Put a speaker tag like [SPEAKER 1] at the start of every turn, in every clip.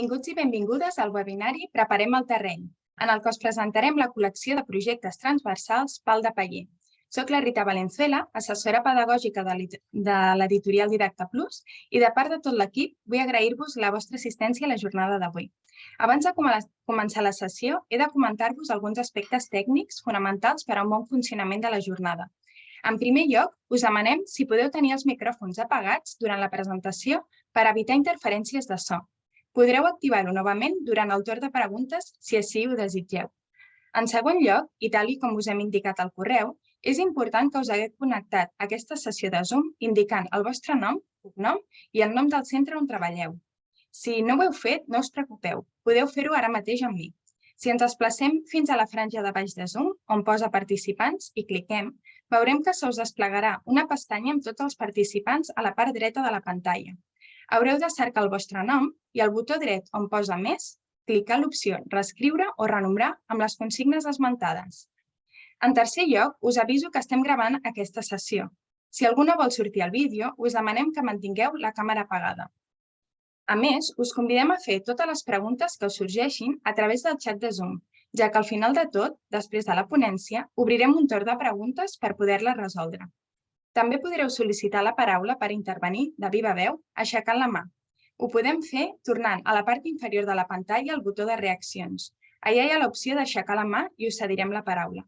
[SPEAKER 1] Benvinguts i benvingudes al webinari Preparem el terreny, en el que us presentarem la col·lecció de projectes transversals Pal de Paller. Soc la Rita Valenzuela, assessora pedagògica de l'editorial Didacta Plus, i de part de tot l'equip vull agrair-vos la vostra assistència a la jornada d'avui. Abans de començar la sessió, he de comentar-vos alguns aspectes tècnics fonamentals per a un bon funcionament de la jornada. En primer lloc, us demanem si podeu tenir els micròfons apagats durant la presentació per evitar interferències de so. Podreu activar-ho novament durant el torn de preguntes si així ho desitgeu. En segon lloc, i tal com us hem indicat al correu, és important que us hagueu connectat a aquesta sessió de Zoom indicant el vostre nom, cognom i el nom del centre on treballeu. Si no ho heu fet, no us preocupeu, podeu fer-ho ara mateix amb mi. Si ens desplacem fins a la franja de baix de Zoom, on posa participants, i cliquem, veurem que se us desplegarà una pestanya amb tots els participants a la part dreta de la pantalla. Haureu de cercar el vostre nom i al botó dret on posa Més, clicar l'opció Reescriure o renombrar amb les consignes esmentades. En tercer lloc, us aviso que estem gravant aquesta sessió. Si algú no vol sortir al vídeo, us demanem que mantingueu la càmera apagada. A més, us convidem a fer totes les preguntes que us sorgeixin a través del xat de Zoom, ja que al final de tot, després de la ponència, obrirem un torn de preguntes per poder-les resoldre. També podreu sol·licitar la paraula per intervenir de viva veu aixecant la mà. Ho podem fer tornant a la part inferior de la pantalla al botó de reaccions. Allà hi ha l'opció d'aixecar la mà i us cedirem la paraula.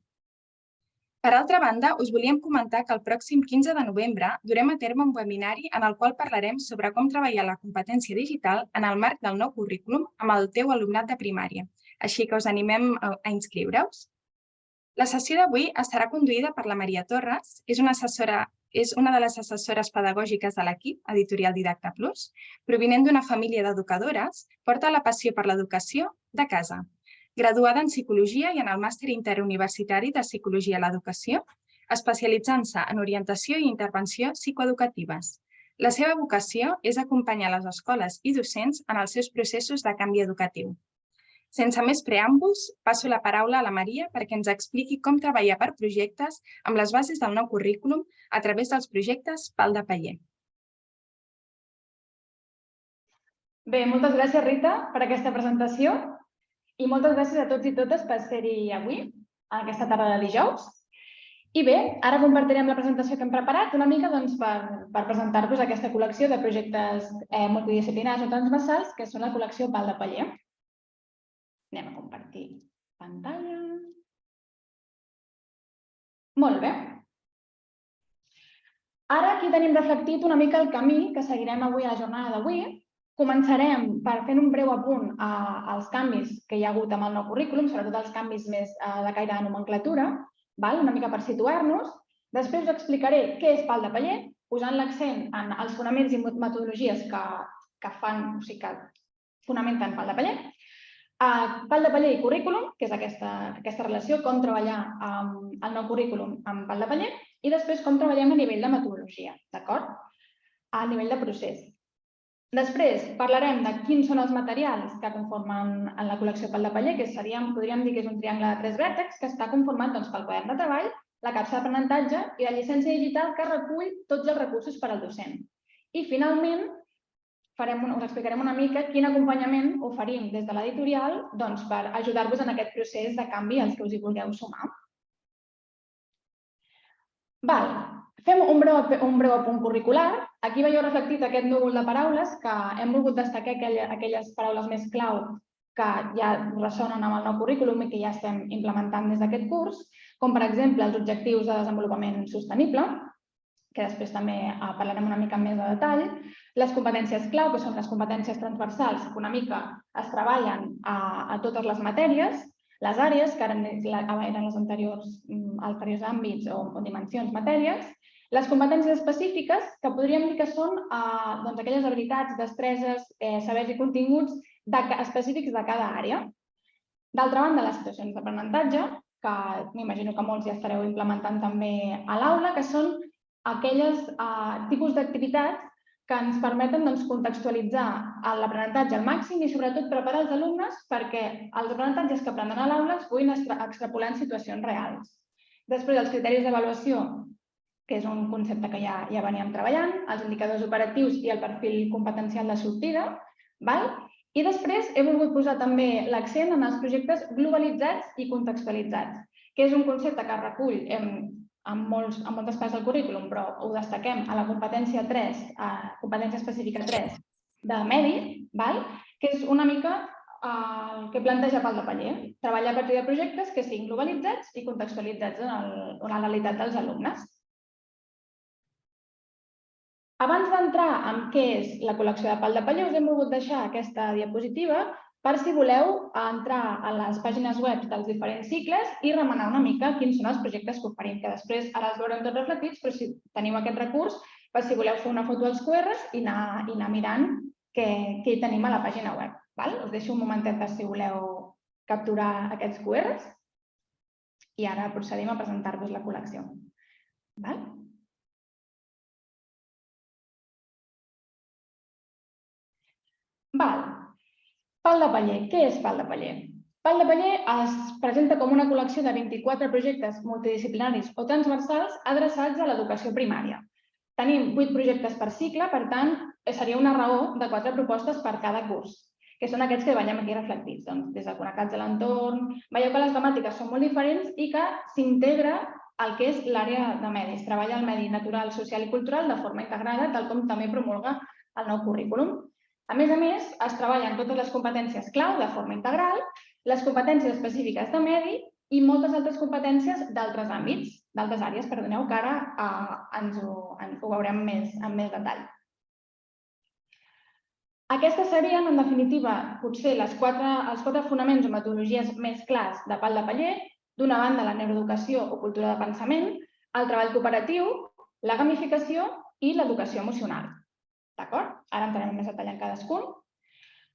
[SPEAKER 1] Per altra banda, us volíem comentar que el pròxim 15 de novembre durem a terme un webinari en el qual parlarem sobre com treballar la competència digital en el marc del nou currículum amb el teu alumnat de primària. Així que us animem a inscriure-us. La sessió d'avui estarà conduïda per la Maria Torres, és una de les assessores pedagògiques de l'equip Editorial Didacta Plus. Provinent d'una família d'educadores, porta la passió per l'educació de casa. Graduada en Psicologia i en el Màster Interuniversitari de Psicologia a l'Educació, especialitzant-se en orientació i intervenció psicoeducatives. La seva vocació és acompanyar les escoles i docents en els seus processos de canvi educatiu. Sense més preàmbuls, passo la paraula a la Maria perquè ens expliqui com treballar per projectes amb les bases del nou currículum a través dels projectes Pal de Paller.
[SPEAKER 2] Bé, moltes gràcies, Rita, per aquesta presentació i moltes gràcies a tots i totes per ser-hi avui, en aquesta tarda de dijous. I bé, ara compartirem la presentació que hem preparat una mica per presentar-vos aquesta col·lecció de projectes multidisciplinaris o transversals que són la col·lecció Pal de Paller. Anem a compartir pantalla. Molt bé. Ara aquí tenim reflectit una mica el camí que seguirem avui a la jornada d'avui. Començarem fent un breu apunt als canvis que hi ha hagut amb el nou currículum, sobretot els canvis més de caire de nomenclatura, una mica per situar-nos. Després us explicaré què és Pal de Paller, posant l'accent en els fonaments i metodologies que fonamenten Pal de Paller. Pal de Paller i currículum, que és aquesta relació, com treballar el nou currículum amb Pal de Paller, i després com treballem a nivell de metodologia, d'acord? A nivell de procés. Després parlarem de quins són els materials que conformen la col·lecció Pal de Paller, que podríem dir que és un triangle de 3 vèrtexs que està conformat pel quadern de treball, la capsa d'aprenentatge i la llicència digital que recull tots els recursos per al docent. I finalment us explicarem una mica quin acompanyament oferim des de l'editorial per ajudar-vos en aquest procés de canvi als que us hi vulgueu sumar. Fem un breu apunt curricular. Aquí veieu reflectit aquest núvol de paraules que hem volgut destacar aquelles paraules més clau que ja ressonen amb el nou currículum i que ja estem implementant des d'aquest curs, com per exemple els objectius de desenvolupament sostenible, que després també parlarem una mica més de detall, les competències clau, que són les competències transversals, que una mica es treballen a totes les matèries, les àrees, que eren els anteriors àmbits o dimensions, matèries, les competències específiques, que podríem dir que són aquelles habilitats, destreses, sabers i continguts específics de cada àrea. D'altra banda, les situacions d'aprenentatge, que m'imagino que molts ja estareu implementant també a l'aula, que són aquells tipus d'activitats que ens permeten contextualitzar l'aprenentatge al màxim i sobretot preparar els alumnes perquè els aprenentatges que aprenen a l'aula es puguin extrapolar en situacions reals. Després, els criteris d'avaluació, que és un concepte que ja veníem treballant, els indicadors operatius i el perfil competencial de sortida, I després he volgut posar també l'accent en els projectes globalitzats i contextualitzats, que és un concepte que es recull en moltes parts del currículum, però ho destaquem a la competència 3, competència específica 3 de Medi, que és una mica el que planteja Pal de Paller, treballar a partir de projectes que siguin globalitzats i contextualitzats en la realitat dels alumnes. Abans d'entrar en què és la col·lecció de Pal de Paller, us hem volgut deixar aquesta diapositiva per si voleu entrar a les pàgines web dels diferents cicles i remenar una mica quins són els projectes que oferim, que després ara els veurem tots reflectits, però si teniu aquest recurs, per si voleu fer una foto als QRs i anar mirant què hi tenim a la pàgina web. Us deixo un momentet per si voleu capturar aquests QRs i ara procedim a presentar-vos la col·lecció. Pal de Paller. Què és Pal de Paller? Pal de Paller es presenta com una col·lecció de 24 projectes multidisciplinaris o transversals adreçats a l'educació primària. Tenim 8 projectes per cicle, per tant, seria una raó de 4 propostes per cada curs, que són aquests que veiem aquí reflectits, des de connectats a l'entorn. Veieu que les temàtiques són molt diferents i que s'integra el que és l'àrea de medis. Treballa el medi natural, social i cultural de forma integrada, tal com també promulga el nou currículum. A més, es treballen totes les competències clau de forma integral, les competències específiques de medi i moltes altres competències d'altres àmbits, d'altres àrees, perdoneu, que ara ho veurem amb més detall. Aquestes serien, en definitiva, potser els 4 fonaments o metodologies més clars de Pal de Paller. D'una banda, la neuroeducació o cultura de pensament, el treball cooperatiu, la gamificació i l'educació emocional. D'acord? Ara entrarem més detall en cadascun.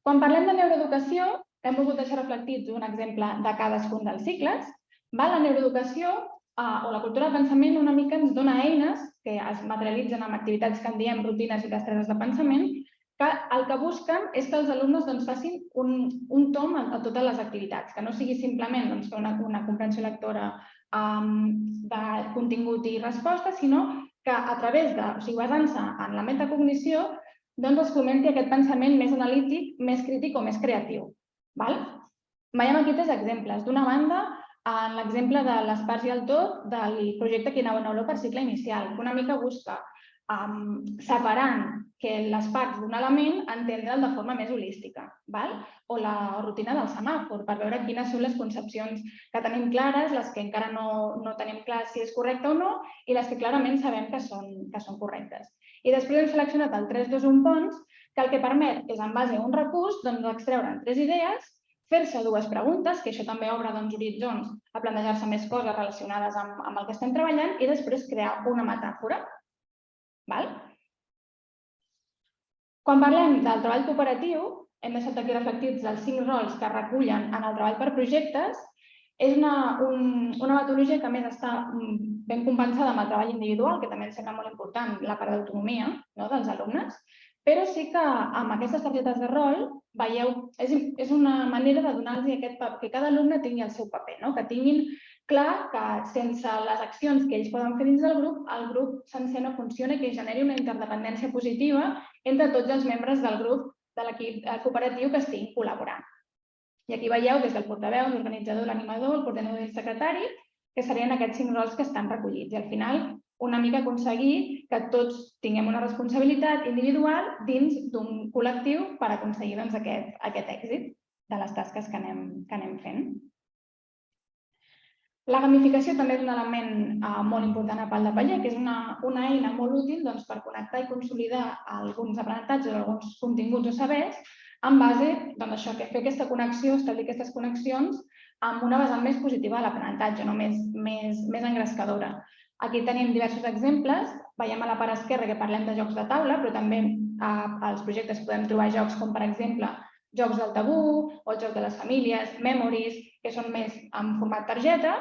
[SPEAKER 2] Quan parlem de neuroeducació, hem volgut deixar reflectits un exemple de cadascun dels cicles. La neuroeducació o la cultura de pensament una mica ens dona eines que es materialitzen en activitats que en diem rutines i destreses de pensament, que el que busquen és que els alumnes facin un tom a totes les activitats, que no sigui simplement fer una comprensió lectora de contingut i resposta, sinó que a través de, basant-se en la metacognició, es fomenti aquest pensament més analític, més crític o més creatiu. Veiem aquí 3 exemples. D'una banda, en l'exemple de les parts i el tot del projecte Quina bona olor per cicle inicial, que una mica busca, separant les parts d'un element, entendre'l de forma més holística. O la rutina del semàfor, per veure quines són les concepcions que tenim clares, les que encara no tenim clar si és correcte o no, i les que clarament sabem que són correctes. I després hem seleccionat el 3-2-1 ponts, que el que permet és, en base a un recurs, extreure'n 3 idees, fer-se 2 preguntes, que això també obre horitzons a plantejar-se més coses relacionades amb el que estem treballant, i després crear una metàfora. Quan parlem del treball cooperatiu, hem deixat aquí reflectits els 5 rols que es recullen en el treball per projectes. És una metodologia que a més està ben compensada amb el treball individual, que també ens sembla molt important la part d'autonomia dels alumnes, però sí que amb aquestes targetes de rol, veieu, és una manera de donar-los que cada alumne tingui el seu paper, que tinguin clar que sense les accions que ells poden fer dins del grup sencer no funciona i que generi una interdependència positiva entre tots els membres del grup de l'equip cooperatiu que estiguin col·laborant. I aquí veieu des del portaveu, l'organitzador, l'animador, el coordinador i el secretari, que serien aquests 5 rols que estan recollits. I al final, una mica aconseguir que tots tinguem una responsabilitat individual dins d'un col·lectiu per aconseguir aquest èxit de les tasques que anem fent. La gamificació també és un element molt important a Pal de Paller, que és una eina molt útil per connectar i consolidar alguns aprenentatges o alguns continguts o sabers en base a fer aquesta connexió, establir aquestes connexions amb una vessant més positiva de l'aprenentatge, no més engrescadora. Aquí tenim diversos exemples. Veiem a la part esquerra que parlem de jocs de taula, però també als projectes podem trobar jocs com, per exemple, jocs del tabú o el joc de les famílies, memories, que són més en format targeta.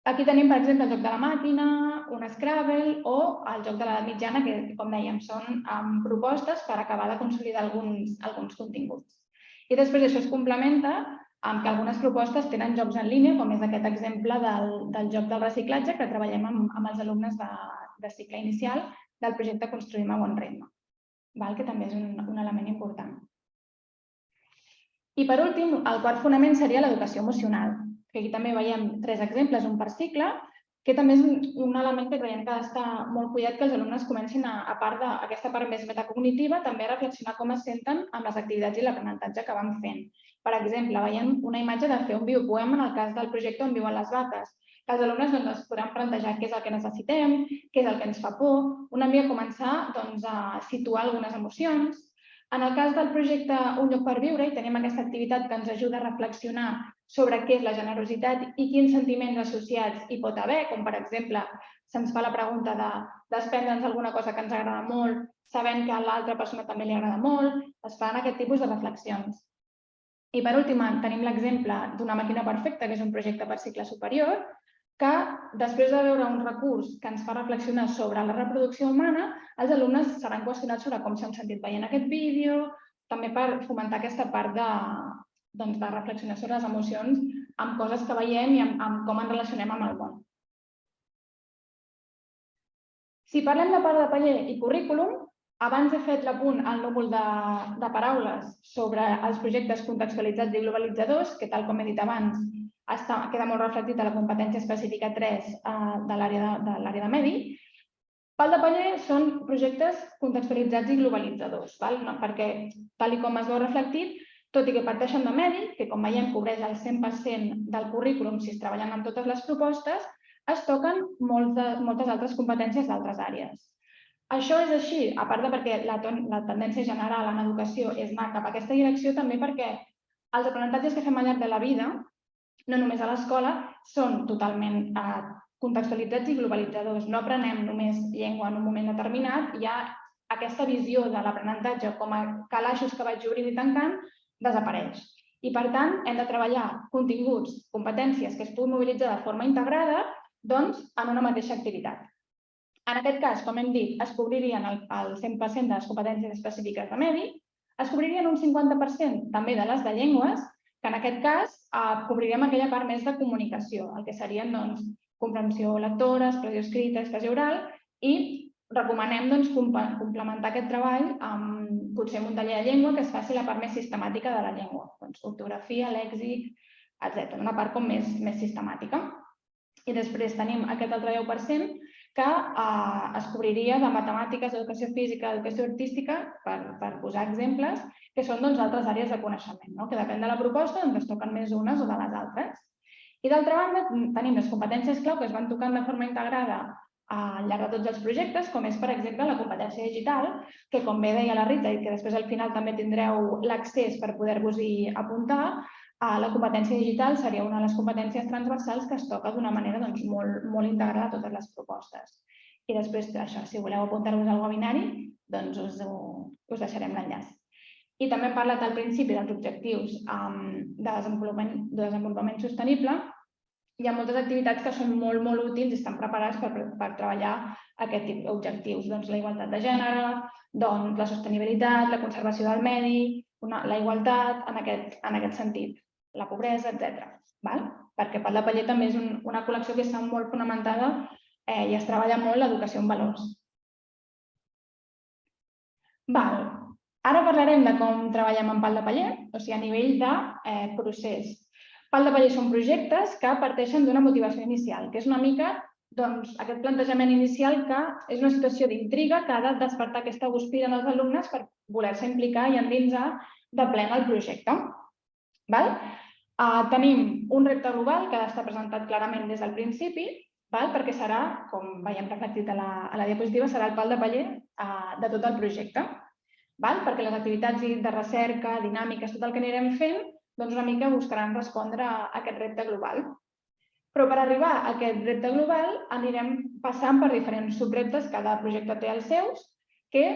[SPEAKER 2] Aquí tenim, per exemple, el joc de la màquina, un Scrabble o el joc de l'edat mitjana, que, com dèiem, són propostes per acabar de consolidar alguns continguts. I després això es complementa amb que algunes propostes tenen jocs en línia, com és aquest exemple del joc del reciclatge que treballem amb els alumnes de cicle inicial del projecte Construïm a bon ritme, que també és un element important. I per últim, el quart fonament seria l'educació emocional, que aquí també veiem 3 exemples, un per cicle, que també és un element que creiem que ha d'estar molt cuidat que els alumnes comencin, a part d'aquesta part més metacognitiva, també a reflexionar com es senten amb les activitats i l'aprenentatge que van fent. Per exemple, veiem una imatge de fer un biopoema en el cas del projecte On viuen les vaques. Els alumnes es podran plantejar què és el que necessitem, què és el que ens fa por, una mica començar a situar algunes emocions. En el cas del projecte Un lloc per viure, hi tenim aquesta activitat que ens ajuda a reflexionar sobre què és la generositat i quins sentiments associats hi pot haver, com per exemple, se'ns fa la pregunta de desprendre'ns alguna cosa que ens agrada molt, sabent que a l'altra persona també li agrada molt, es fan aquest tipus de reflexions. I per últim, tenim l'exemple d'Una màquina perfecta, que és un projecte per cicle superior, que després de veure un recurs que ens fa reflexionar sobre la reproducció humana, els alumnes seran qüestionats sobre com s'han sentit veient aquest vídeo, també per fomentar aquesta part de reflexionar sobre les emocions amb coses que veiem i amb com ens relacionem amb el món. Si parlem de part de taller i currículum, abans he fet l'apunt al núvol de paraules sobre els projectes contextualitzats i globalitzadors, que tal com he dit abans, queda molt reflectit a la competència específica 3 de l'àrea de medi. Pal de paller són projectes contextualitzats i globalitzadors, perquè, tal com es veu reflectit, tot i que parteixen de medi, que com veiem cobreix el 100% del currículum si es treballen en totes les propostes, es toquen moltes altres competències d'altres àrees. Això és així, a part de perquè la tendència general en educació és anar cap a aquesta direcció, també perquè els aprenentatges que fem al llarg de la vida, no només a l'escola, són totalment contextualitzats i globalitzadors. No aprenem només llengua en un moment determinat, hi ha aquesta visió de l'aprenentatge com a calaixos que vaig obrint i tancant, desapareix. I, per tant, hem de treballar continguts, competències que es puguin mobilitzar de forma integrada en una mateixa activitat. En aquest cas, com hem dit, es cobririen el 100% de les competències específiques de medi, es cobririen un 50% també de les de llengües, que en aquest cas cobriríem aquella part més de comunicació, el que serien comprensió lectora, expressió escrita, expressió oral, i recomanem complementar aquest treball amb potser un taller de llengua que es faci la part més sistemàtica de la llengua, ortografia, lèxic, etc. Una part com més sistemàtica. I després tenim aquest altre 10% que es cobriria de matemàtiques, educació física, educació artística, per posar exemples, que són d'altres àrees de coneixement, que depèn de la proposta, es toquen més unes o de les altres. I d'altra banda, tenim les competències clau que es van tocant de forma integrada al llarg de tots els projectes, com és, per exemple, la competència digital, que, com bé deia la Rita, i que després al final també tindreu l'accés per poder-vos-hi apuntar, la competència digital seria una de les competències transversals que es toca d'una manera molt integrada a totes les propostes. I després, això, si voleu apuntar-vos al webinari, us deixarem l'enllaç. I també hem parlat al principi dels objectius de desenvolupament sostenible. Hi ha moltes activitats que són molt útils i estan preparades per treballar aquest tipus d'objectius. La igualtat de gènere, la sostenibilitat, la conservació del medi, la igualtat en aquest sentit, la pobresa, etc. Perquè Pal de Paller també és una col·lecció que està molt fonamentada i es treballa molt l'educació en valors. Ara parlarem de com treballem amb Pal de Paller, o sigui, a nivell de procés. Pal de Paller són projectes que parteixen d'una motivació inicial, que és una mica aquest plantejament inicial que és una situació d'intriga que ha de despertar aquesta guspira en els alumnes per voler-se implicar i endinsar de ple en el projecte. Tenim un repte global que ha d'estar presentat clarament des del principi, perquè serà, com veiem reflectit a la diapositiva, serà el pal de paller de tot el projecte. Perquè les activitats de recerca, dinàmiques, tot el que anirem fent, una mica buscaran respondre a aquest repte global. Però per arribar a aquest repte global anirem passant per diferents subreptes, cada projecte té els seus, que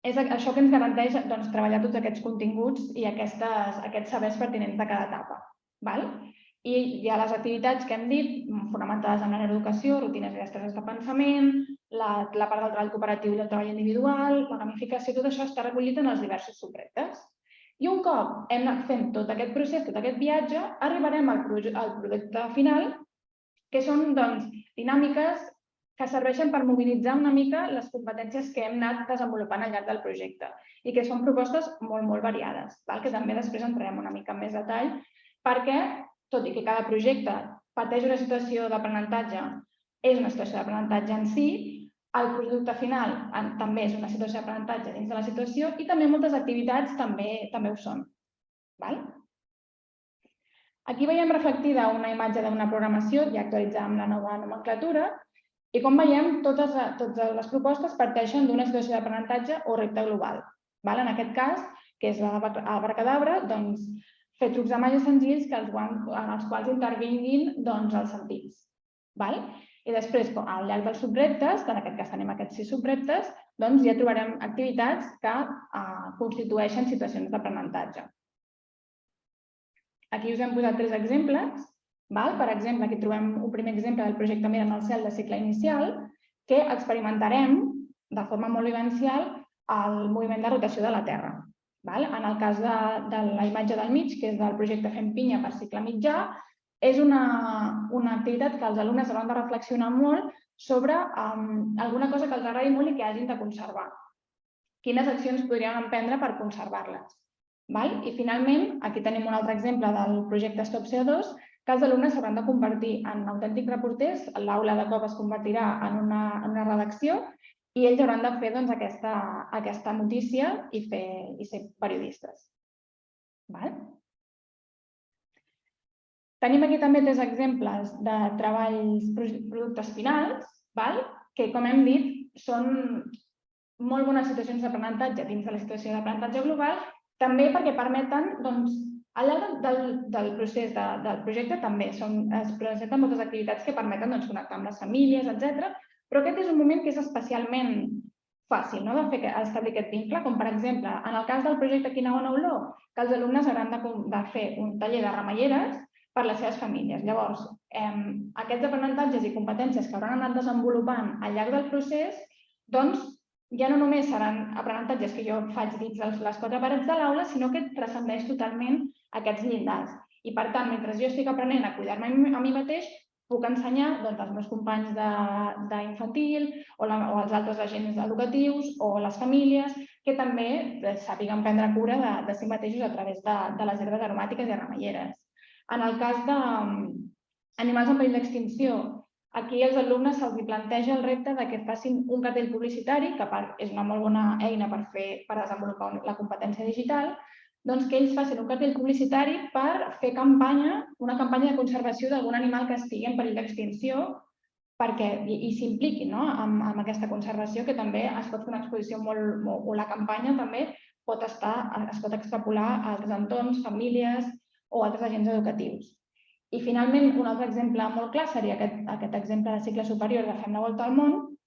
[SPEAKER 2] és això que ens garanteix treballar tots aquests continguts i aquests sabers pertinents de cada etapa. I hi ha les activitats que hem dit, fonamentades en la neuroeducació, rutines i destreses de pensament, la part del treball cooperatiu i el treball individual, la gamificació, tot això està recollit en els diversos subreptes. I un cop hem anat fent tot aquest procés, tot aquest viatge, arribarem al producte final, que són dinàmiques que serveixen per mobilitzar una mica les competències que hem anat desenvolupant al llarg del projecte i que són propostes molt variades, que també després entrarem una mica en més detall, perquè, tot i que cada projecte parteix d'una situació d'aprenentatge, és una situació d'aprenentatge en si, el producte final també és una situació d'aprenentatge dins de la situació i també moltes activitats també ho són. Aquí veiem reflectida una imatge d'una programació ja actualitzada amb la nova nomenclatura i com veiem, totes les propostes parteixen d'una situació d'aprenentatge o repte global. En aquest cas, que és l'abracadabra, fer trucs de màgia senzills en els quals intervinguin els sentits. I després, al llarg dels subreptes, en aquest cas tenim aquests 6 subreptes, ja trobarem activitats que constitueixen situacions d'aprenentatge. Aquí us hem posat 3 exemples. Per exemple, aquí trobem un primer exemple del projecte Mirant al cel de cicle inicial, que experimentarem de forma molt vivencial el moviment de rotació de la Terra. En el cas de la imatge del mig, que és del projecte Fem pinya per cicle mitjà, és una activitat que els alumnes hauran de reflexionar molt sobre alguna cosa que els agradi molt i que hagin de conservar. Quines accions podrien emprendre per conservar-les? I finalment, aquí tenim un altre exemple del projecte Stop CO2, que els alumnes s'hauran de convertir en autèntics reporters, l'aula de cop es convertirà en una redacció i ells hauran de fer aquesta notícia i ser periodistes. Tenim aquí també 3 exemples de treballs productes finals, que, com hem dit, són molt bones situacions d'aprenentatge dins de la situació d'aprenentatge global, també perquè permeten, al llarg del procés del projecte també es presenten moltes activitats que permeten connectar amb les famílies, etc. Però aquest és un moment que és especialment fàcil d'establir aquest vincle, com per exemple, en el cas del projecte Quinaona Olor, que els alumnes hauran de fer un taller de remeieres per les seves famílies. Llavors, aquests aprenentatges i competències que hauran anat desenvolupant al llarg del procés, ja no només seran aprenentatges que jo faig dins les 4 parets de l'aula, sinó que transcendeix totalment aquests llindars. I, per tant, mentre jo estic aprenent a cuidar-me a mi mateix, puc ensenyar als meus companys d'infantil o als altres agents educatius o les famílies que també sàpiguen prendre cura de si mateixos a través de les herbes aromàtiques i remeieres. En el cas d'animals en perill d'extinció, aquí als alumnes se'ls planteja el repte que facin un cartell publicitari, que és una molt bona eina per desenvolupar la competència digital, que ells facin un cartell publicitari per fer una campanya de conservació d'algun animal que estigui en perill d'extinció i s'impliquin en aquesta conservació, que també es pot fer una exposició o la campanya també es pot extrapolar a altres entorns, famílies o altres agents educatius. I finalment, un altre exemple molt clar seria aquest exemple de cicle superior de Fem la volta al món,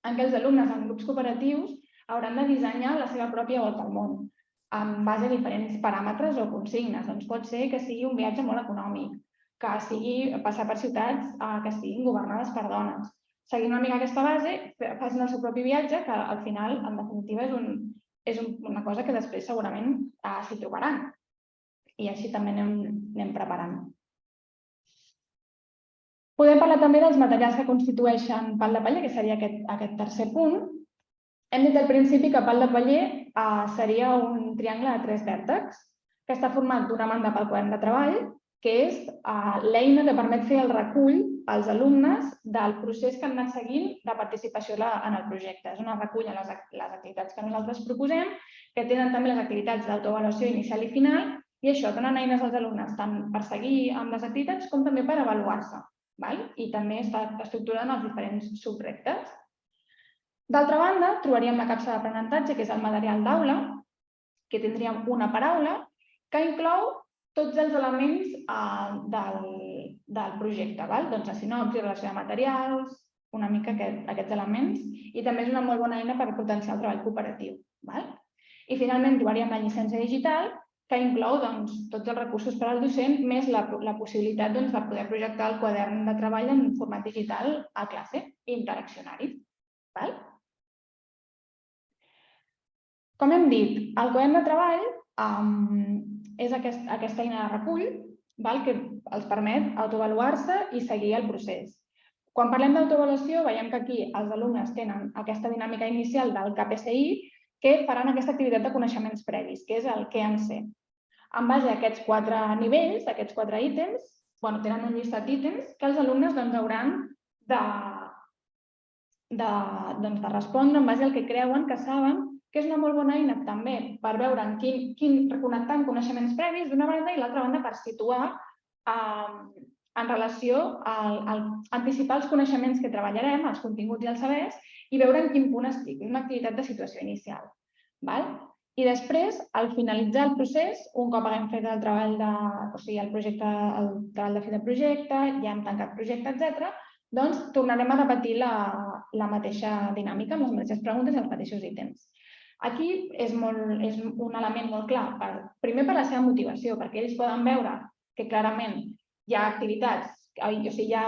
[SPEAKER 2] en què els alumnes en grups cooperatius hauran de dissenyar la seva pròpia volta al món en base a diferents paràmetres o consignes. Pot ser que sigui un viatge molt econòmic, que sigui passar per ciutats que estiguin governades per dones. Seguint una mica aquesta base, facin el seu propi viatge, que al final, en definitiva, és una cosa que després segurament s'hi trobaran. I així també anem preparant. Podem parlar també dels materials que constitueixen pal de paller, que seria aquest tercer punt. Hem dit al principi que pal de paller seria un triangle de 3 vèrtexs, que està format d'una banda pel quadern de treball, que és l'eina que permet fer el recull als alumnes del procés que han anat seguint de participació en el projecte. És un recull de les activitats que nosaltres proposem, que tenen també les activitats d'autoavaluació inicial i final, i això donen eines als alumnes tant per seguir amb les activitats com també per avaluar-se. I també està estructurada en els diferents subreptes. D'altra banda, trobaríem la capsa d'aprenentatge, que és el material d'aula, que tindríem una paraula, que inclou tots els elements del projecte. La sinopsi, relació de materials, una mica aquests elements, i també és una molt bona eina per potenciar el treball cooperatiu. I finalment trobaríem la llicència digital, que inclou tots els recursos per al docent, més la possibilitat de poder projectar el quadern de treball en format digital a classe i interaccionari. Com hem dit, el quadern de treball és aquesta eina de recull que els permet autoavaluar-se i seguir el procés. Quan parlem d'autoavaluació, veiem que aquí els alumnes tenen aquesta dinàmica inicial del KPCI que faran aquesta activitat de coneixements previs, que és el què en sé. En base a aquests 4 nivells, aquests 4 ítems, tenen un llistat d'ítems que els alumnes hauran de respondre en base al que creuen que saben, que és una molt bona eina també per veure reconnectar en coneixements previs d'una banda i l'altra banda per situar en relació a anticipar els coneixements que treballarem, els continguts i els sabers, i veure en quin punt estic, una activitat de situació inicial. I després, al finalitzar el procés, un cop haguem fet el treball de fi de projecte, ja hem tancat projecte, etc., doncs tornarem a repetir la mateixa dinàmica amb les mateixes preguntes i els mateixos ítems. Aquí és un element molt clar, primer per la seva motivació, perquè ells poden veure que clarament hi ha activitats, hi ha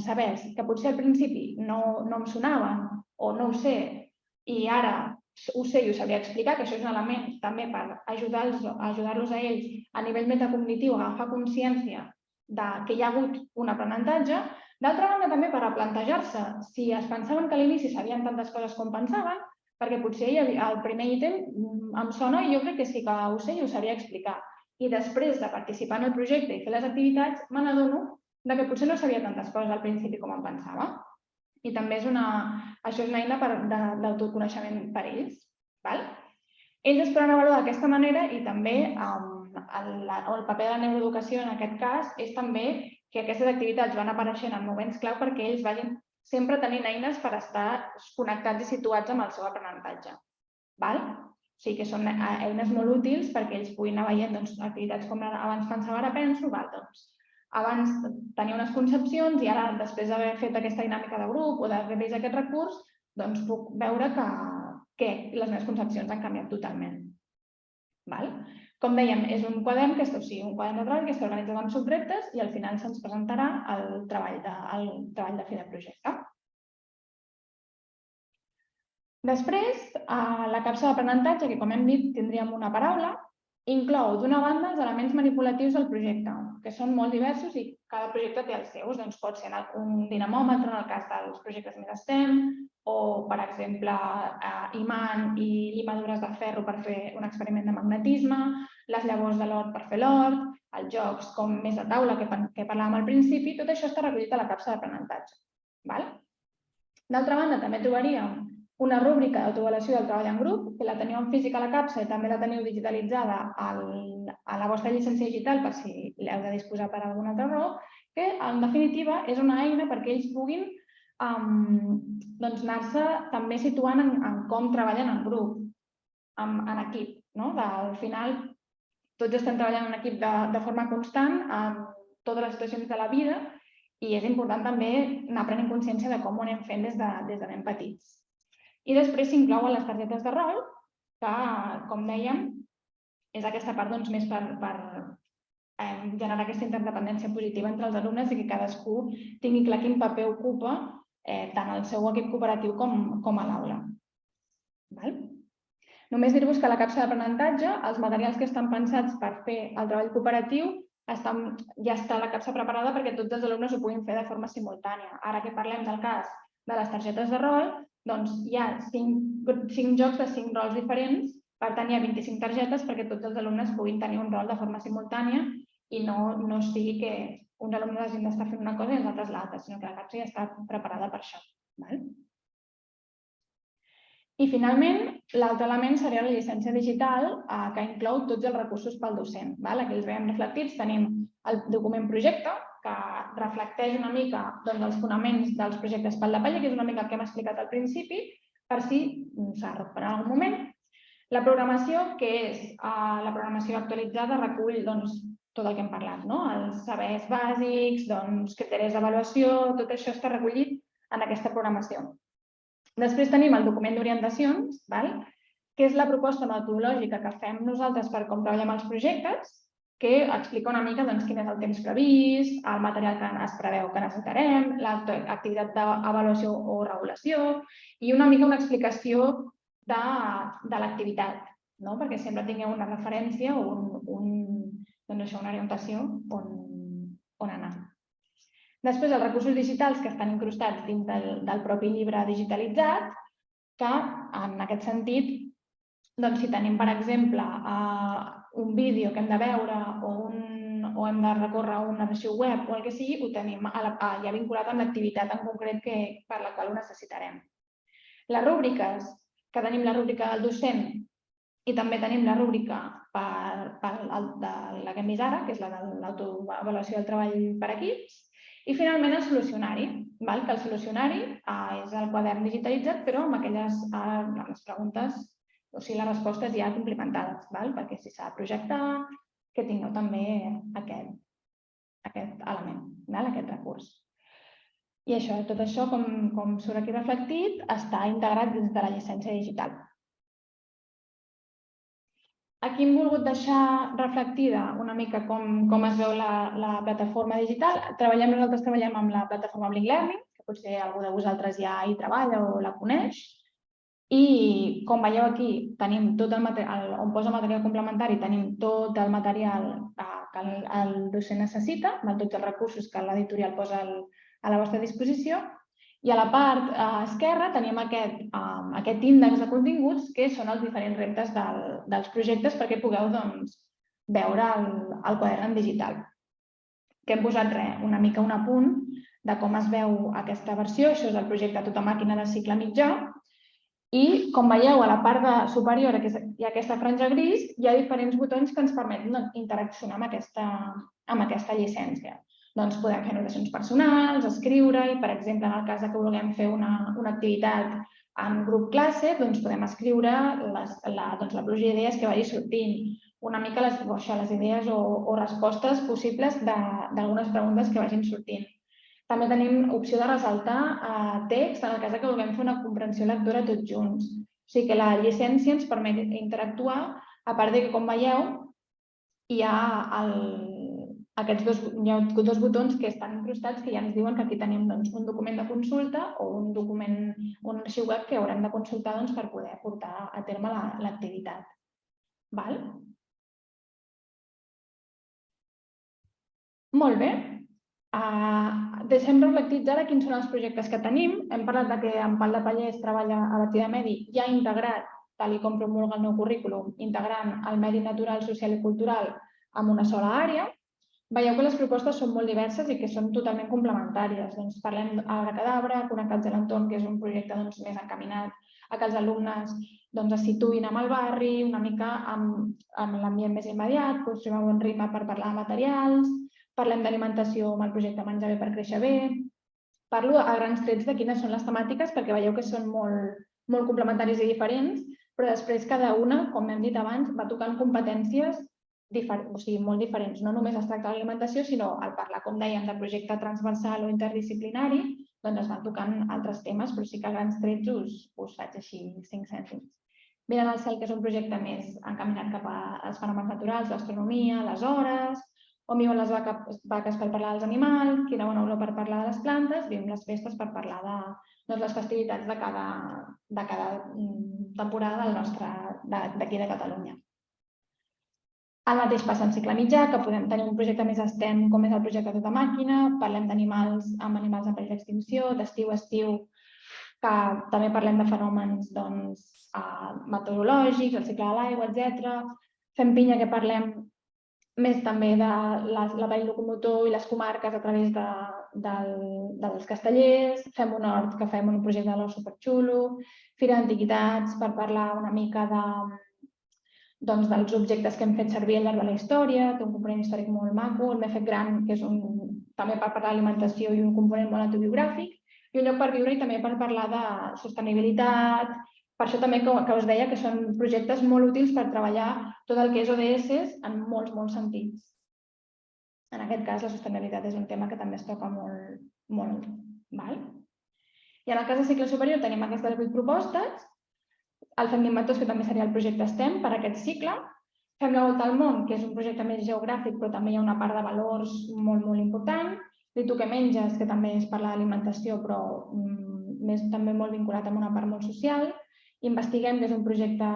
[SPEAKER 2] sabers que potser al principi no em sonaven o no ho sé i ara ho sé i ho sabria explicar, que això és un element també per ajudar-los a ells a nivell metacognitiu a agafar consciència que hi ha hagut un aprenentatge. D'altra banda, també per replantejar-se si es pensaven que a l'inici sabien tantes coses com pensaven, perquè potser el primer ítem em sona i jo crec que sí que ho sé i ho sabria explicar. I després de participar en el projecte i fer les activitats, me n'adono que potser no sabia tantes coses al principi com em pensava. I també això és una eina d'autoconeixement per ells. Ells es poden avaluar d'aquesta manera i també el paper de la neuroeducació en aquest cas és també que aquestes activitats van apareixent en moments clau perquè ells vagin sempre tenint eines per estar connectats i situats amb el seu aprenentatge. O sigui que són eines molt útils perquè ells puguin anar veient activitats com abans pensava, ara penso, abans tenia unes concepcions i ara, després d'haver fet aquesta dinàmica de grup o d'haver vist aquest recurs, doncs puc veure que les meves concepcions han canviat totalment. Com dèiem, és un quadern que un quadern de treball que s'organitza amb subreptes i al final se'ns presentarà el treball de fi de projecte. Després, la capsa d'aprenentatge, que com hem dit tindríem una paraula, inclou d'una banda els elements manipulatius del projecte, que són molt diversos i cada projecte té els seus. Pot ser un dinamòmetre en el cas dels projectes més STEM o, per exemple, imant i llimadures de ferro per fer un experiment de magnetisme, les llavors de l'hort per fer l'hort, els jocs com més de taula que parlàvem al principi, tot això està recollit a la capsa d'aprenentatge. D'altra banda, també trobaríem una rúbrica d'autoavaluació del treball en grup, que la teniu en física a la capsa i també la teniu digitalitzada a la vostra llicència digital per si l'heu de disposar per alguna altra raó, que en definitiva és una eina perquè ells puguin anar-se també situant en com treballen en grup, en equip. Al final, tots estem treballant en equip de forma constant en totes les situacions de la vida i és important també anar prenent consciència de com ho anem fent des de ben petits. I després s'inclouen les targetes de rol, que, com dèiem, és aquesta part més per generar aquesta interdependència positiva entre els alumnes i que cadascú tingui clar quin paper ocupa tant el seu equip cooperatiu com a l'aula. Només dir-vos que a la capsa d'aprenentatge, els materials que estan pensats per fer el treball cooperatiu, ja està la capsa preparada perquè tots els alumnes ho puguin fer de forma simultània. Ara que parlem del cas de les targetes de rol, doncs hi ha 5 jocs de 5 rols diferents, per tant hi ha 25 targetes perquè tots els alumnes puguin tenir un rol de forma simultània i no sigui que uns alumnes hagin d'estar fent una cosa i els altres l'altra, sinó que la capsa ja està preparada per això. I finalment, l'altre element seria la llicència digital que inclou tots els recursos pel docent. Aquí els veiem reflectits, tenim el document projecte, que reflecteix una mica els fonaments dels projectes Pal de Palla, que és una mica el que hem explicat al principi, per si s'ha de recuperar en algun moment. La programació, que és la programació actualitzada, recull tot el que hem parlat, els sabers bàsics, criteris d'avaluació, tot això està recollit en aquesta programació. Després tenim el document d'orientacions, que és la proposta metodològica que fem nosaltres per com treballem els projectes, que explica una mica quin és el temps previst, el material que es preveu que necessitarem, l'activitat d'avaluació o regulació i una mica una explicació de l'activitat, perquè sempre tingueu una referència o una orientació on anar. Després, els recursos digitals que estan incrustats dins del propi llibre digitalitzat, que en aquest sentit, si tenim, per exemple, un vídeo que hem de veure o hem de recórrer a un arxiu web o el que sigui, ho tenim ja vinculat amb l'activitat en concret per la qual ho necessitarem. Les rúbriques, que tenim la rúbrica del docent i també tenim la rúbrica de la que hem vist ara, que és la de l'autoavaluació del treball per equips. I finalment el solucionari, que el solucionari és el quadern digitalitzat però amb les preguntes, o sigui, les respostes ja complementades, perquè si s'ha de projectar, que tingueu també aquest element, aquest recurs. I tot això, com surt aquí reflectit, està integrat dins de la llicència digital. Aquí hem volgut deixar reflectida una mica com es veu la plataforma digital. Nosaltres treballem amb la plataforma Blink Learning, que potser algú de vosaltres ja hi treballa o la coneix. I com veieu aquí, tenim tot el material, on posa material complementari, tenim tot el material que el docent necessita, tots els recursos que l'editorial posa a la vostra disposició. I a la part esquerra tenim aquest índex de continguts que són els diferents reptes dels projectes perquè pugueu veure el quadern digital. Que hem posat una mica un apunt de com es veu aquesta versió. Això és el projecte Tota màquina de cicle mitjà. I com veieu, a la part superior hi ha aquesta franja gris, hi ha diferents botons que ens permeten interaccionar amb aquesta llicència. Podem fer anotacions personals, escriure, i per exemple, en el cas que vulguem fer una activitat en grup classe, podem escriure la pluja d'idees que vagi sortint, una mica les idees o respostes possibles d'algunes preguntes que vagin sortint. També tenim opció de ressaltar text en el cas que vulguem fer una comprensió lectora tots junts. O sigui que la llicència ens permet interactuar, a part que, com veieu, hi ha aquests dos botons que estan incrustats que ja ens diuen que aquí tenim un document de consulta o un arxiu web que haurem de consultar per poder portar a terme l'activitat. Molt bé. Deixem reflectits ara quins són els projectes que tenim. Hem parlat que en Pal de Pallers treballa a Betí de Medi i ha integrat, tal com promulga el nou currículum, integrant el medi natural, social i cultural en una sola àrea. Veieu que les propostes són molt diverses i que són totalment complementàries. Parlem d'Abracadabra, Connectats a l'entorn, que és un projecte més encaminat a que els alumnes es situïn amb el barri, una mica amb l'ambient més immediat, construir un bon ritme per parlar de materials. Parlem d'alimentació amb el projecte Menjar bé per créixer bé. Parlo a grans trets de quines són les temàtiques perquè veieu que són molt complementaris i diferents, però després cada una, com hem dit abans, va tocant competències molt diferents. No només es tracta de l'alimentació, sinó al parlar, com dèiem, de projecte transversal o interdisciplinari, es van tocant altres temes, però sí que a grans trets us faig així 5 cèntims. Mirant al cel, que és un projecte més encaminat cap als fenòmens naturals, l'astronomia, les hores, on viuen les vaques per parlar dels animals, quina bona olor per parlar de les plantes, vivim les festes per parlar de les festivitats de cada temporada d'aquí de Catalunya. El mateix passa en cicle mitjà, que podem tenir un projecte més STEM com és el projecte Tota màquina, parlem d'animals en perill d'extinció, d'estiu a estiu, que també parlem de fenòmens meteorològics, el cicle de l'aigua, etc. Fem pinya, que parlem més també de l'aparell locomotor i les comarques a través dels castellers. Fem un hort, que fem un projecte de l'hort superxulo. Fira d'Antiguitats, per parlar una mica dels objectes que hem fet servir al llarg de la història, té un component històric molt maco. El M'he fet gran, que és també per parlar d'alimentació i un component molt autobiogràfic. I un lloc per viure i també per parlar de sostenibilitat. Per això també que us deia que són projectes molt útils per treballar tot el que és ODS en molts sentits. En aquest cas, la sostenibilitat és un tema que també es toca molt. I en el cas de cicle superior tenim aquestes 8 propostes. El Fem d'Inventors, que també seria el projecte STEM per aquest cicle. Fem la volta al món, que és un projecte més geogràfic, però també hi ha una part de valors molt important. I Tu què menges, que també és parlar d'alimentació, però també molt vinculat amb una part molt social. Investiguem, que és un projecte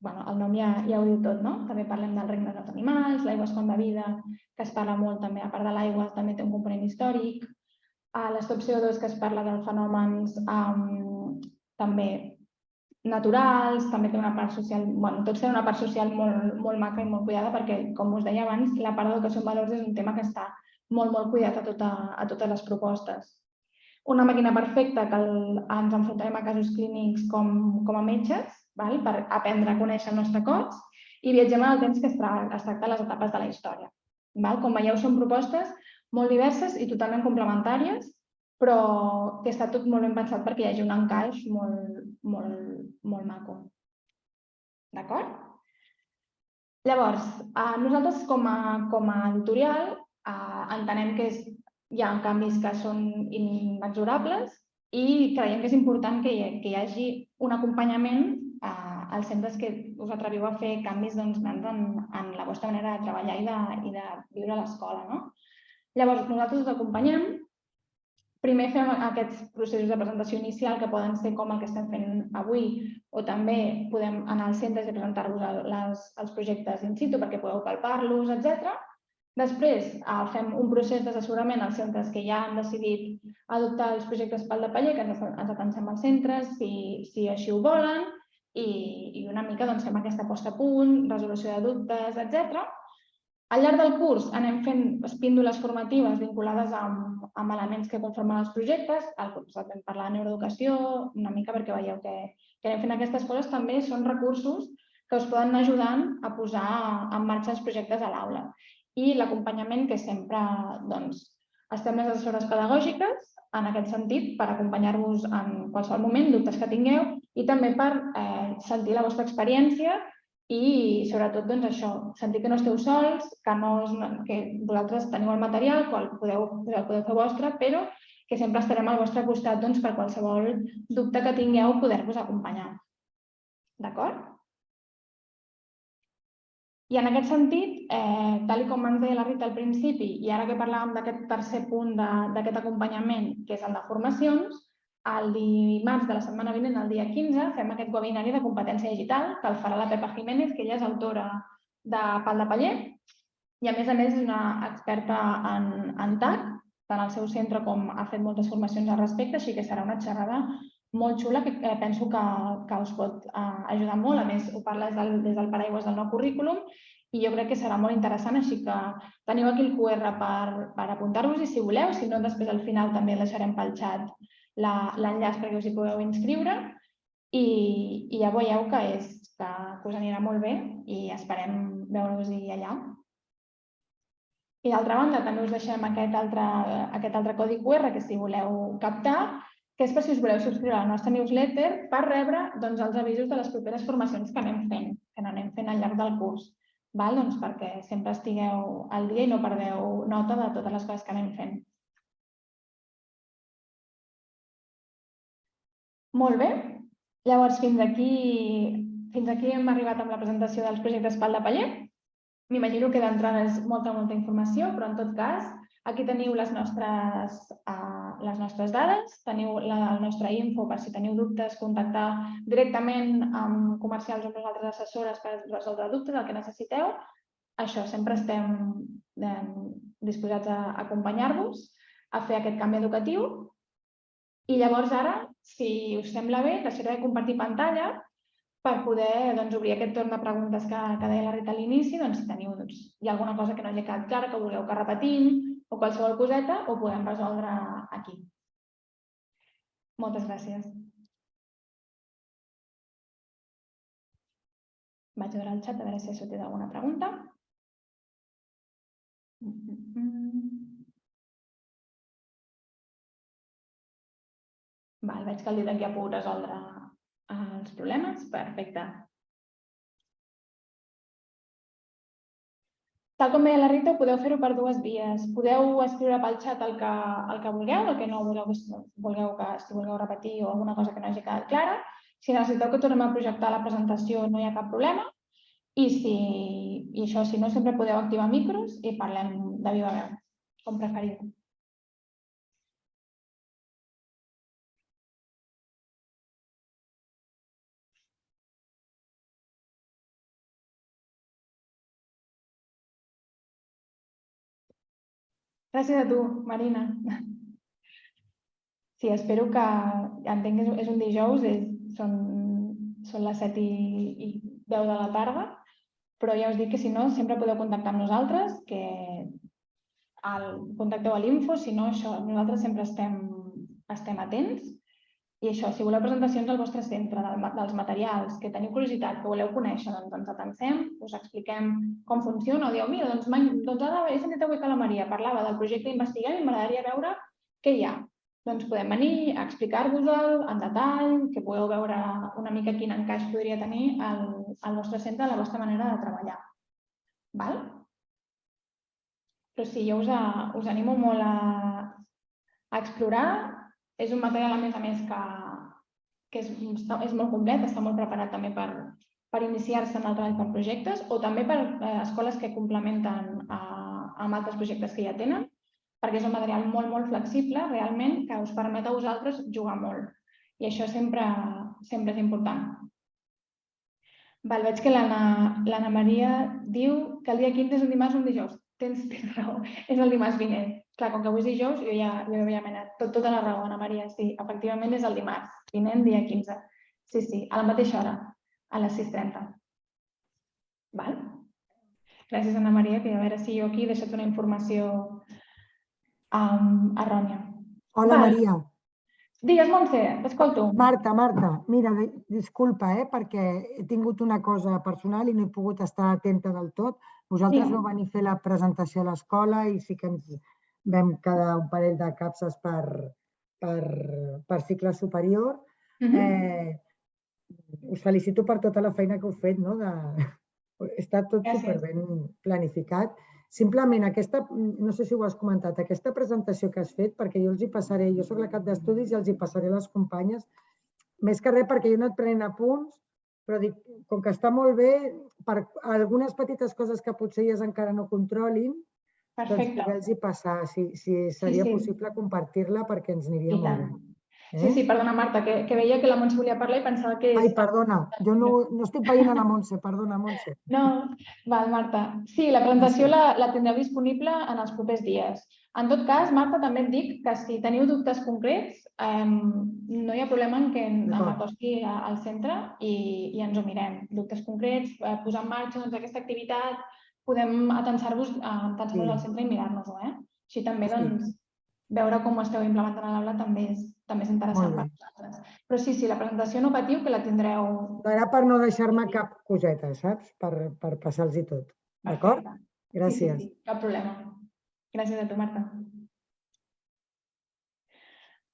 [SPEAKER 2] el nom ja ho diu tot, no? També parlem del regne dels animals, l'aigua és font de vida, que es parla molt també, a part de l'aigua, també té un component històric. L'estop CO2, que es parla dels fenòmens també naturals, també té una part social, tots tenen una part social molt maca i molt cuidada perquè, com us deia abans, la part d'educació en valors és un tema que està molt cuidat a totes les propostes. Una màquina perfecta que ens enfrontarem a casos clínics com a metges, per aprendre a conèixer el nostre cos, i viatgem en el temps que es tracta les etapes de la història. Com veieu, són propostes molt diverses i totalment complementàries, però que està tot molt ben pensat perquè hi hagi un encaix molt maco. D'acord? Llavors, nosaltres com a editorial entenem que hi ha canvis que són inexorables i creiem que és important que hi hagi un acompanyament als centres que us atreviu a fer canvis grans en la vostra manera de treballar i de viure a l'escola. Llavors, nosaltres us acompanyem. Primer fem aquests processos de presentació inicial que poden ser com el que estem fent avui o també podem anar als centres i presentar-vos els projectes in situ perquè podeu palpar-los, etc. Després fem un procés d'assessorament als centres que ja han decidit adoptar els projectes Pal de Paller, que ens atansem als centres si així ho volen i una mica fem aquesta posta a punt, resolució de dubtes, etc. Al llarg del curs anem fent píndoles formatives vinculades amb elements que conformen els projectes. Al curs vam parlar de neuroeducació, una mica perquè veieu que anem fent aquestes coses. També són recursos que us poden anar ajudant a posar en marxa els projectes a l'aula. I l'acompanyament, que sempre estem les assessores pedagògiques en aquest sentit per acompanyar-vos en qualsevol moment, dubtes que tingueu i també per sentir la vostra experiència i, sobretot, això, sentir que no esteu sols, que vosaltres teniu el material, que el podeu fer vostre, però que sempre estarem al vostre costat per qualsevol dubte que tingueu poder-vos acompanyar. D'acord? I en aquest sentit, tal com ens deia la Rita al principi, i ara que parlàvem d'aquest tercer punt d'aquest acompanyament, que és el de formacions, el dimarts de la setmana vinent, el dia 15, fem aquest webinari de competència digital que el farà la Pepa Jiménez, que ella és autora de Pal de Paller i, a més, és una experta en TAC, tant al seu centre com ha fet moltes formacions al respecte, així que serà una xerrada molt xula que penso que us pot ajudar molt. A més, ho parla des del paraigües del nou currículum i jo crec que serà molt interessant, així que teniu aquí el QR per apuntar-vos i, si voleu, si no, després al final també el deixarem pel xat l'enllaç perquè us hi podeu inscriure i ja veieu que us anirà molt bé i esperem veure-vos-hi allà. I d'altra banda també us deixem aquest altre codi QR que si voleu captar, que és per si us voleu subscriure a la nostra newsletter per rebre els avisos de les properes formacions que anem fent al llarg del curs, perquè sempre estigueu al dia i no perdeu nota de totes les coses que anem fent. Molt bé. Llavors, fins aquí hem arribat amb la presentació dels projectes Pal de Paller. M'imagino que d'entrada és molta informació, però en tot cas, aquí teniu les nostres dades, teniu el nostre info per si teniu dubtes, contactar directament amb comercials o amb les altres assessores per resoldre dubtes, el que necessiteu. Això, sempre estem disposats a acompanyar-vos a fer aquest canvi educatiu. I llavors ara, si us sembla bé, deixaré de compartir pantalla per poder obrir aquest torn de preguntes que deia la Rita a l'inici. Si hi ha alguna cosa que no hagi quedat clara, que vulgueu que repetim o qualsevol coseta, ho podem resoldre aquí. Moltes gràcies. Vaig a veure el xat a veure si ha sortit alguna pregunta. Veig que el Didac ja ha pogut resoldre els problemes. Perfecte. Tal com deia la Rita, podeu fer-ho per dues vies. Podeu escriure pel xat el que vulgueu, el que no vulgueu, si vulgueu repetir o alguna cosa que no hagi quedat clara. Si necessiteu que tornem a projectar la presentació, no hi ha cap problema. I això, si no, sempre podeu activar micros i parlem de viva veu, com preferiu. Gràcies a tu, Marina. Sí, espero que... Entenc que és un dijous, són les 7 i 10 de la tarda, però ja us dic que si no, sempre podeu contactar amb nosaltres, que contacteu a l'info, si no, això, nosaltres sempre estem atents. I això, si voleu presentacions al vostre centre, dels materials, que teniu curiositat, que voleu conèixer, doncs ens atansem, us expliquem com funciona, o dieu, mira, doncs ara he sentit avui que la Maria parlava del projecte Investiguem i m'agradaria veure què hi ha. Doncs podem venir a explicar-vos-el en detall, que podeu veure una mica quin encaix podria tenir el vostre centre, la vostra manera de treballar. Val? Però sí, jo us animo molt a explorar. És un material, a més, que és molt complet, està molt preparat també per iniciar-se en el treball per projectes o també per escoles que complementen amb altres projectes que ja tenen, perquè és un material molt, molt flexible, realment, que us permet a vosaltres jugar molt. I això sempre és important. Veig que l'Anna Maria diu que el dia 15 és un dimarts o un dijous. Tens raó, és el dimarts vinent. Clar, com que avui és dijous, jo ja m'he anat. Tota la raó, Anna Maria, sí. Efectivament és el dimarts vinent, dia 15. Sí, a la mateixa hora, a les 6:30. Val? Gràcies, Anna Maria, que a veure si jo aquí he deixat una informació errònia.
[SPEAKER 3] Hola, Maria.
[SPEAKER 2] Digues, Montse, t'escolto.
[SPEAKER 3] Marta, mira, disculpa, perquè he tingut una cosa personal i no he pogut estar atenta del tot. Vosaltres vau venir a fer la presentació a l'escola i sí que ens vam quedar un parell de capses per cicle superior. Us felicito per tota la feina que heu fet, no? Està tot superben planificat. Simplement, no sé si ho has comentat, aquesta presentació que has fet, perquè jo els hi passaré, jo soc la cap d'estudis i els hi passaré a les companyes, més que res perquè jo he anat prenent apunts, però dic, com que està molt bé, per algunes petites coses que potser elles encara no controlin, doncs poder-los passar, si seria possible compartir-la perquè ens aniria molt bé.
[SPEAKER 2] Sí, perdona, Marta, que veia que la Montse volia parlar i pensava que...
[SPEAKER 3] Ai, perdona, jo no estic veient a la Montse, perdona, Montse.
[SPEAKER 2] No, val, Marta. Sí, la presentació la tindreu disponible en els propers dies. En tot cas, Marta, també et dic que si teniu dubtes concrets, no hi ha problema en que m'acosti al centre i ens ho mirem. Dubtes concrets, posar en marxa aquesta activitat, podem atensar-vos al centre i mirar-nos-ho. Així també, doncs, veure com ho esteu implementant a l'aula també és interessant per vosaltres. Però sí, la presentació no patiu, que la tindreu...
[SPEAKER 3] Era per no deixar-me cap coseta, saps? Per passar-los-hi tot. D'acord? Gràcies.
[SPEAKER 2] Sí, cap problema. Gràcies a tu, Marta.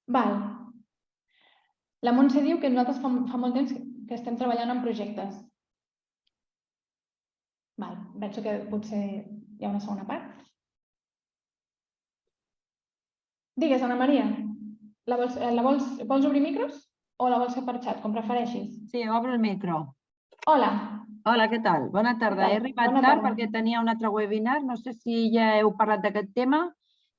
[SPEAKER 2] Val. La Montse diu que nosaltres fa molt temps que estem treballant en projectes. Val. Penso que potser hi ha una segona part. Digues, Anna Maria, vols obrir micros o la vols fer per xat, com prefereixis?
[SPEAKER 4] Sí, obro el micro.
[SPEAKER 2] Hola.
[SPEAKER 4] Hola, què tal? Bona tarda. He arribat tard perquè tenia un altre webinar. No sé si ja heu parlat d'aquest tema,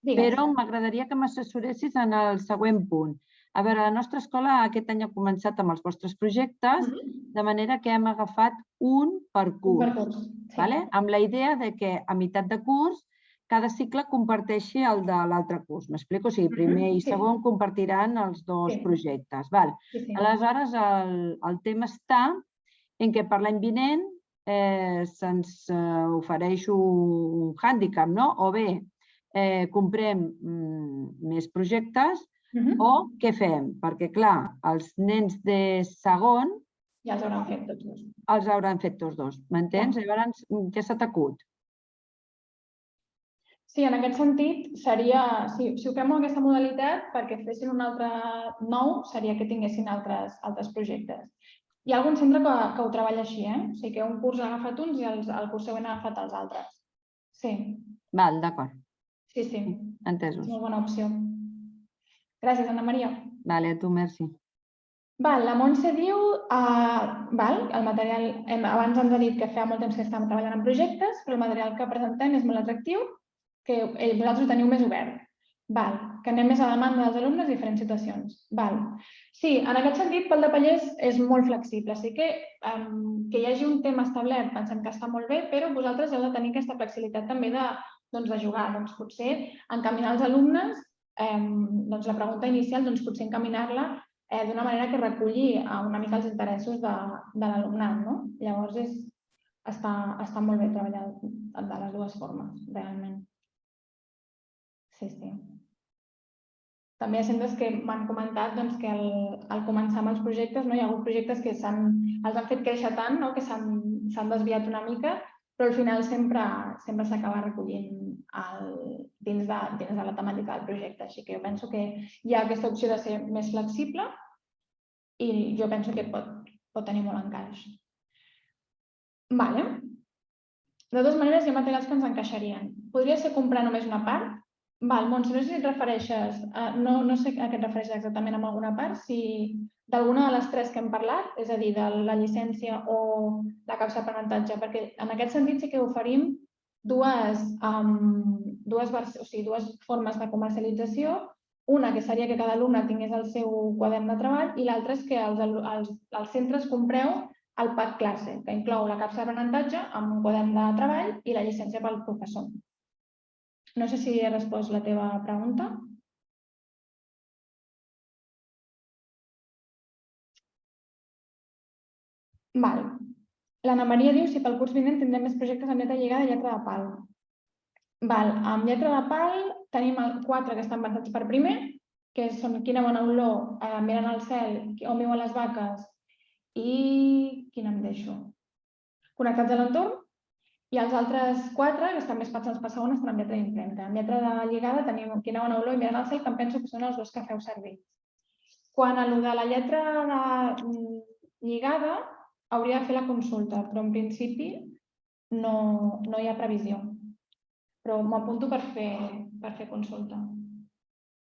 [SPEAKER 4] però m'agradaria que m'assessoressis en el següent punt. A veure, la nostra escola aquest any ha començat amb els vostres projectes, de manera que hem agafat un per curs, amb la idea que a meitat de curs cada cicle comparteixi el de l'altre curs. M'explico? O sigui, primer i segon compartiran els dos projectes. Aleshores, el tema està en què per l'any vinent se'ns ofereix un hàndicap, o bé comprem més projectes o què fem? Perquè, clar, els nens de segon
[SPEAKER 2] ja els hauran fet tots dos.
[SPEAKER 4] Els hauran fet tots dos, m'entens? Llavors, què se t'acut?
[SPEAKER 2] Sí, en aquest sentit, seria, si ho fem amb aquesta modalitat, perquè fessin un altre nou, seria que tinguessin altres projectes. Hi ha algun centre que ho treballa així, O sigui, que un curs ha agafat uns i el curs següent ha agafat els altres. Sí.
[SPEAKER 4] Val, d'acord.
[SPEAKER 2] Sí.
[SPEAKER 4] Entesos.
[SPEAKER 2] És una bona opció. Gràcies, Anna Maria.
[SPEAKER 4] Vale, a tu, merci.
[SPEAKER 2] La Montse diu, el material, abans ens ha dit que feia molt temps que estàvem treballant en projectes, però el material que presentem és molt atractiu, que vosaltres ho teniu més obert. Que anem més a demanda dels alumnes en diferents situacions. Sí, en aquest sentit, Pal de Pallers és molt flexible. Així que hi hagi un tema establert pensem que està molt bé, però vosaltres heu de tenir aquesta flexibilitat també de de jugar. Potser encaminar els alumnes, la pregunta inicial, potser encaminar-la d'una manera que reculli una mica els interessos de l'alumnat. Llavors, està molt bé treballar de les dues formes, realment. Sí. També hi ha centres que m'han comentat que al començar amb els projectes hi ha hagut projectes que els han fet créixer tant que s'han desviat una mica, però al final sempre s'acaba recollint dins de la temàtica del projecte. Així que jo penso que hi ha aquesta opció de ser més flexible i jo penso que pot tenir molt encaix. De totes maneres, hi ha materials que ens encaixarien. Podria ser comprar només una part? Montse, no sé si et refereixes, no sé a què et refereixes exactament amb alguna part, si d'alguna de les tres que hem parlat, és a dir, de la llicència o la capsa d'aprenentatge, perquè en aquest sentit sí que oferim dues formes de comercialització, una que seria que cada alumne tingués el seu quadern de treball i l'altra és que els centres compreu el pack classe, que inclou la capsa d'aprenentatge amb un quadern de treball i la llicència pel professor. No sé si he respost la teva pregunta. L'Anna Maria diu si pel curs vinent tindrem més projectes amb lletra lligada i lletra de pal. Amb lletra de pal tenim 4 que estan pensats per primer, que són Quina bona olor, Mirant al cel, On viuen les vaques i... quina em deixo? Connectats a l'entorn. I els altres 4, que estan més pensats per segona, estan amb lletra d'impremta. Amb lletra de lligada tenim Quina bona olor i Mirant al cel, que em penso que són els dos que feu servir. Quan a lo de la lletra lligada, hauria de fer la consulta, però en principi no hi ha previsió. Però m'apunto per fer consulta.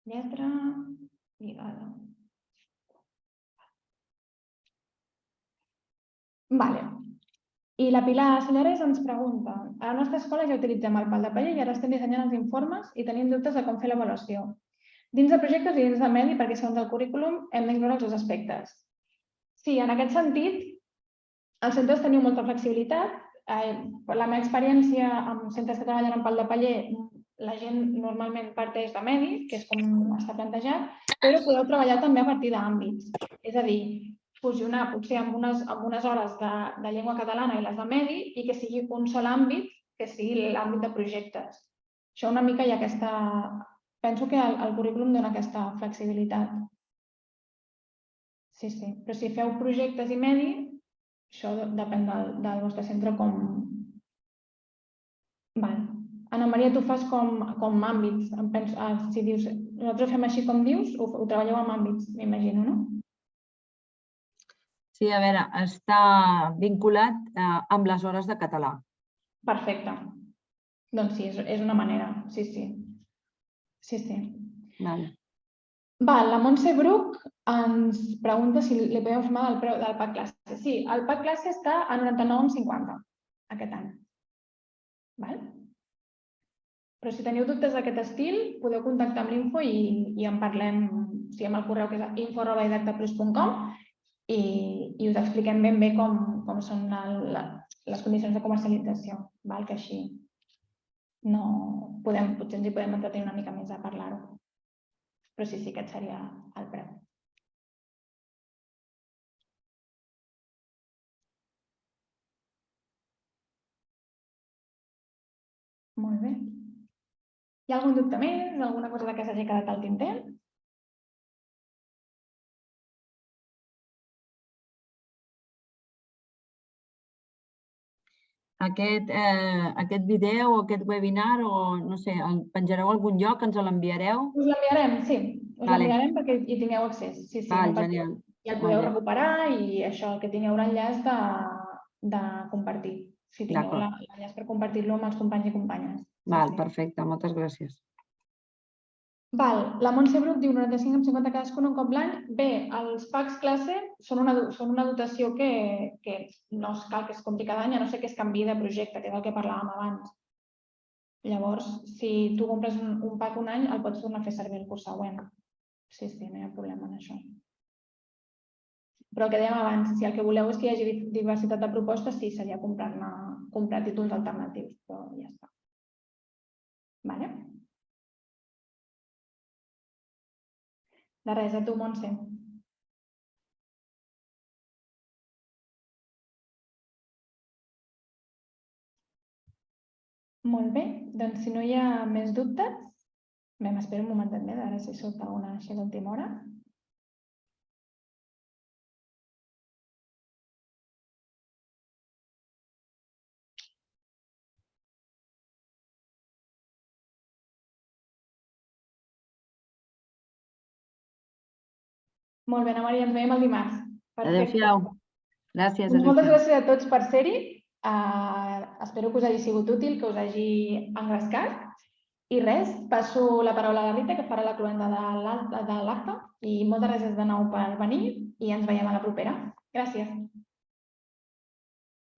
[SPEAKER 2] Lletra lligada. I la Pilar Senyares ens pregunta: a la nostra escola ja utilitzem el pal de paller i ara estem dissenyant els informes i tenim dubtes de com fer l'avaluació. Dins de projectes i dins de medi, perquè segons el currículum hem d'incloure els dos aspectes. Sí, en aquest sentit, els centres teniu molta flexibilitat. Per la meva experiència amb centres que treballen amb pal de paller, la gent normalment parteix de medi, que és com està plantejat, però podeu treballar també a partir d'àmbits. És a dir, fusionar potser amb unes hores de llengua catalana i les de medi i que sigui un sol àmbit, que sigui l'àmbit de projectes. Això una mica hi ha aquesta... Penso que el currículum dona aquesta flexibilitat. Sí. Però si feu projectes i medi, això depèn del vostre centre com... Anna Maria, tu fas com àmbits. Si dius, nosaltres fem així com dius, ho treballeu amb àmbits, m'imagino, no?
[SPEAKER 4] Sí, a veure, està vinculat amb les hores de català.
[SPEAKER 2] Perfecte. Doncs sí, és una manera. Sí. La Montse Bruc ens pregunta si li podem informar del preu del pack classe. Sí, el pack classe està a 99,50 aquest any. Però si teniu dubtes d'aquest estil, podeu contactar amb l'Info i en parlem, amb el correu que és info@didactaplus.com i us expliquem ben bé com són les condicions de comercialització, que així potser ens hi podem entretenir una mica més a parlar-ho. Però sí, aquest seria el preu. Molt bé. Hi ha algun dubte més? Alguna cosa que s'hagi quedat al tinter?
[SPEAKER 4] Aquest vídeo o aquest webinar, o no sé, el penjareu a algun lloc, ens l'enviareu?
[SPEAKER 2] Us l'enviarem, sí. Us l'enviarem perquè hi tingueu accés. Sí,
[SPEAKER 4] genial.
[SPEAKER 2] I el podeu recuperar i això, que tingueu l'enllaç de compartir. Si tingueu l'enllaç per compartir-lo amb els companys i companyes.
[SPEAKER 4] Perfecte, moltes gràcies.
[SPEAKER 2] La Montse Bruc diu 95,50 cadascun un cop l'any. Bé, els packs classe són una dotació que no cal que es compri cada any, a no ser que es canviï de projecte, que és el que parlàvem abans. Llavors, si tu compres un pack un any, el pots tornar a fer servir el curs següent. Sí, no hi ha problema en això. Però el que dèiem abans, si el que voleu és que hi hagi diversitat de propostes, sí, seria comprar títols alternatius, però ja està. De res, a tu, Montse. Molt bé, doncs si no hi ha més dubtes, m'espero un momentet més, ara si surt alguna així d'última hora. Molt bé, Ana Maria, ens veiem el dimarts.
[SPEAKER 4] Adéu-siau. Gràcies.
[SPEAKER 2] Moltes gràcies a tots per ser-hi. Espero que us hagi sigut útil, que us hagi engrescat. I res, passo la paraula a la Rita, que farà la cloenda de l'acte. I moltes gràcies de nou per venir i ens veiem a la propera. Gràcies.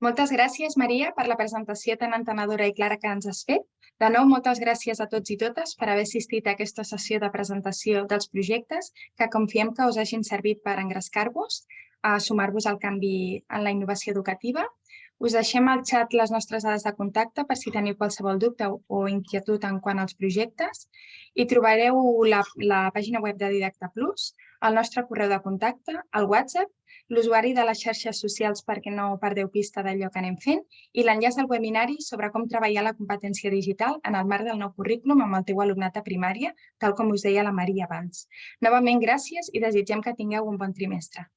[SPEAKER 1] Moltes gràcies, Maria, per la presentació tan entenedora i clara que ens has fet. De nou, moltes gràcies a tots i totes per haver assistit a aquesta sessió de presentació dels projectes, que confiem que us hagin servit per engrescar-vos, a sumar-vos al canvi en la innovació educativa. Us deixem al xat les nostres dades de contacte per si teniu qualsevol dubte o inquietud en quant als projectes. I trobareu la pàgina web de Didacta Plus, el nostre correu de contacte, el WhatsApp, l'usuari de les xarxes socials perquè no perdeu pista d'allò que anem fent i l'enllaç al webinari sobre com treballar la competència digital en el marc del nou currículum amb el teu alumnat a primària, tal com us deia la Maria abans. Novament, gràcies i desitgem que tingueu un bon trimestre.